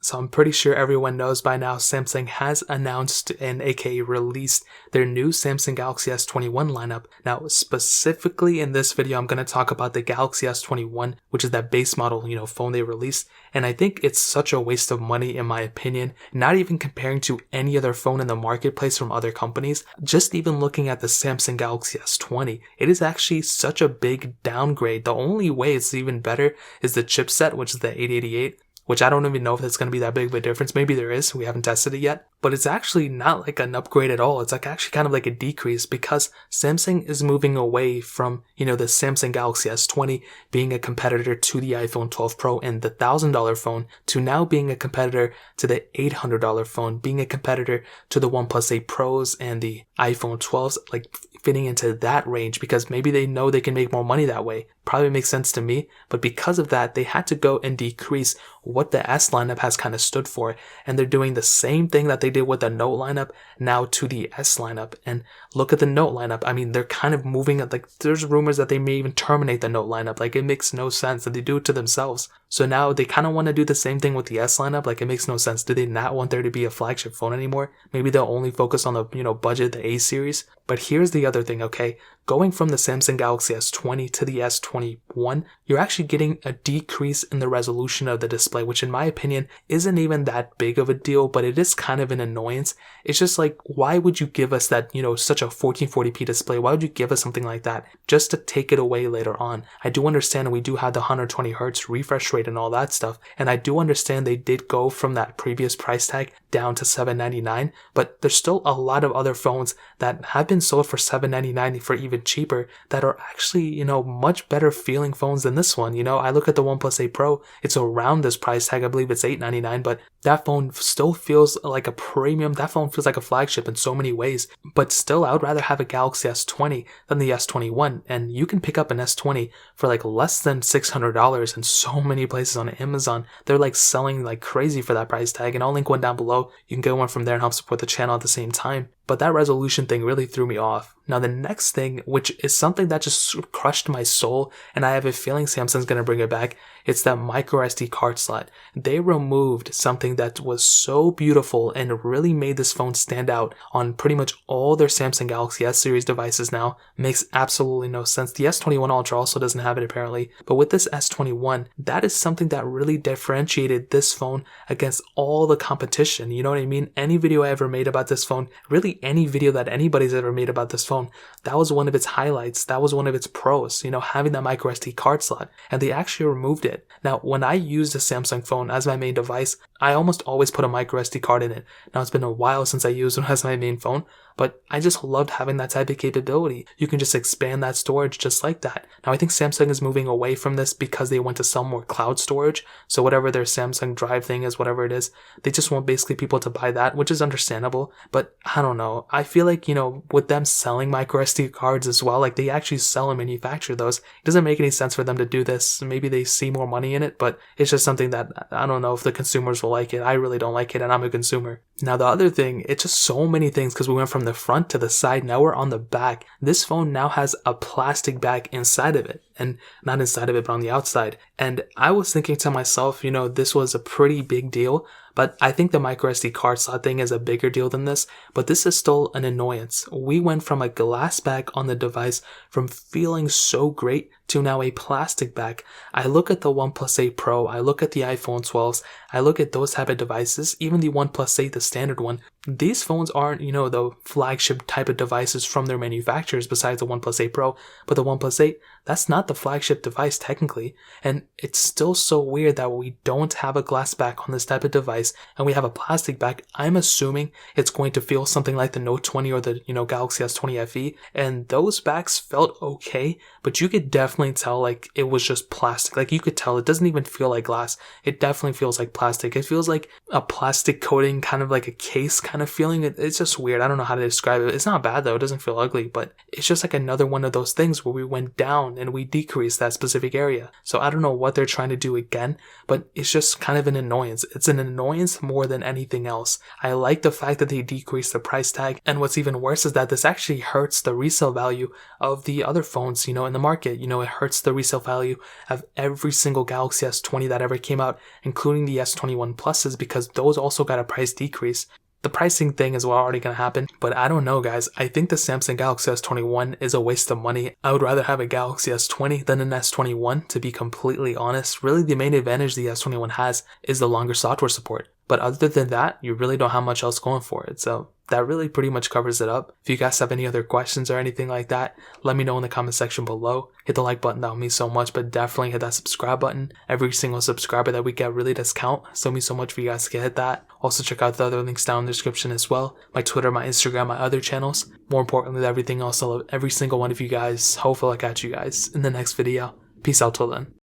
So I'm pretty sure everyone knows by now Samsung has announced and aka released their new Samsung Galaxy S21 lineup. Now specifically in this video I'm going to talk about the Galaxy S21, which is that base model, phone they released. And I think it's such a waste of money in my opinion, not even comparing to any other phone in the marketplace from other companies. Just even looking at the Samsung Galaxy S20, it is actually such a big downgrade. The only way it's even better is the chipset, which is the 888. Which I don't even know if it's going to be that big of a difference. Maybe there is. We haven't tested it yet. But it's actually not like an upgrade at all. It's like actually kind of like a decrease because Samsung is moving away from, the Samsung Galaxy S20 being a competitor to the iPhone 12 Pro and the $1,000 phone to now being a competitor to the $800 phone, being a competitor to the OnePlus 8 Pros and the iPhone 12s, like fitting into that range because maybe they know they can make more money that way. Probably makes sense to me, but because of that, they had to go and decrease what the S lineup has kind of stood for, and they're doing the same thing that they did with the Note lineup now to the S lineup. And look at the Note lineup. I mean, they're kind of moving it, like there's rumors that they may even terminate the Note lineup. Like it makes no sense that they do it to themselves. So now they kind of want to do the same thing with the S lineup. Like it makes no sense. Do they not want there to be a flagship phone anymore? Maybe they'll only focus on the, budget, the A series. But here's the other thing, okay? Going from the Samsung Galaxy S20 to the S21, you're actually getting a decrease in the resolution of the display, which in my opinion isn't even that big of a deal, but it is kind of an annoyance. It's just like, why would you give us that, such a 1440p display? Why would you give us something like that just to take it away later on? I do understand we do have the 120 hertz refresh rate and all that stuff, and I do understand they did go from that previous price tag down to $799, but there's still a lot of other phones that have been sold for $799 for even cheaper that are actually, much better feeling phones than this one. I look at the OnePlus 8 Pro, it's around this price tag. I believe it's $899, but that phone still feels like a premium. That phone feels like a flagship in so many ways, but still I would rather have a Galaxy S20 than the S21. And you can pick up an S20 for like less than $600 in so many places on Amazon. They're like selling like crazy for that price tag, and I'll link one down below. You can get one from there and help support the channel at the same time. But that resolution thing really threw me off. Now the next thing, which is something that just crushed my soul, and I have a feeling Samsung's going to bring it back, it's that micro SD card slot. They removed something that was so beautiful and really made this phone stand out on pretty much all their Samsung Galaxy S series devices now. Makes absolutely no sense. The S21 Ultra also doesn't have it apparently, but with this S21, that is something that really differentiated this phone against all the competition. You know what I mean? Any video I ever made about this phone, really any video that anybody's ever made about this phone, that was one of its highlights. That was one of its pros, having that micro SD card slot, and they actually removed it. Now, when I used a Samsung phone as my main device, I almost always put a micro SD card in it. Now, it's been a while since I used one as my main phone, but I just loved having that type of capability. You can just expand that storage just like that. Now, I think Samsung is moving away from this because they want to sell more cloud storage. So whatever their Samsung Drive thing is, whatever it is, they just want basically people to buy that, which is understandable. But I don't know. I feel like, with them selling micro SD cards as well, like they actually sell and manufacture those. It doesn't make any sense for them to do this. Maybe they see more money in it, but it's just something that I don't know if the consumers will like it. I really don't like it, and I'm a consumer. Now, the other thing, it's just so many things because we went from the front to the side. Now we're on the back. This phone now has a plastic back inside of it, and not inside of it, but on the outside. And I was thinking to myself, this was a pretty big deal, but I think the micro SD card slot thing is a bigger deal than this, but this is still an annoyance. We went from a glass back on the device from feeling so great to now a plastic back. I look at the OnePlus 8 Pro, I look at the iPhone 12s, I look at those type of devices, even the OnePlus 8, the standard one. These phones aren't, the flagship type of devices from their manufacturers besides the OnePlus 8 Pro, but the OnePlus 8, that's not the flagship device technically, and it's still so weird that we don't have a glass back on this type of device and we have a plastic back. I'm assuming it's going to feel something like the Note 20 or the, Galaxy S20 FE, and those backs felt okay, but you could definitely tell like it was just plastic. Like you could tell it doesn't even feel like glass. It definitely feels like plastic. It feels like a plastic coating, kind of like a case kind of feeling. It's just weird. I don't know how to describe it. It's not bad though. It doesn't feel ugly, but it's just like another one of those things where we went down phone and we decrease that specific area. So I don't know what they're trying to do again, but it's just kind of an annoyance. It's an annoyance more than anything else. I like the fact that they decreased the price tag, and what's even worse is that this actually hurts the resale value of the other phones, in the market. It hurts the resale value of every single Galaxy S20 that ever came out, including the S21 Pluses, because those also got a price decrease. The pricing thing is already going to happen, but I don't know, guys. I think the Samsung Galaxy S21 is a waste of money. I would rather have a Galaxy S20 than an S21, to be completely honest. Really, the main advantage the S21 has is the longer software support. But other than that, you really don't have much else going for it. So that really pretty much covers it up. If you guys have any other questions or anything like that, let me know in the comment section below. Hit the like button, that would mean so much, but definitely hit that subscribe button. Every single subscriber that we get really does count, so it means so much for you guys to hit that. Also check out the other links down in the description as well. My Twitter, my Instagram, my other channels. More importantly than everything else, I love every single one of you guys. Hopefully I'll catch you guys in the next video. Peace out till then.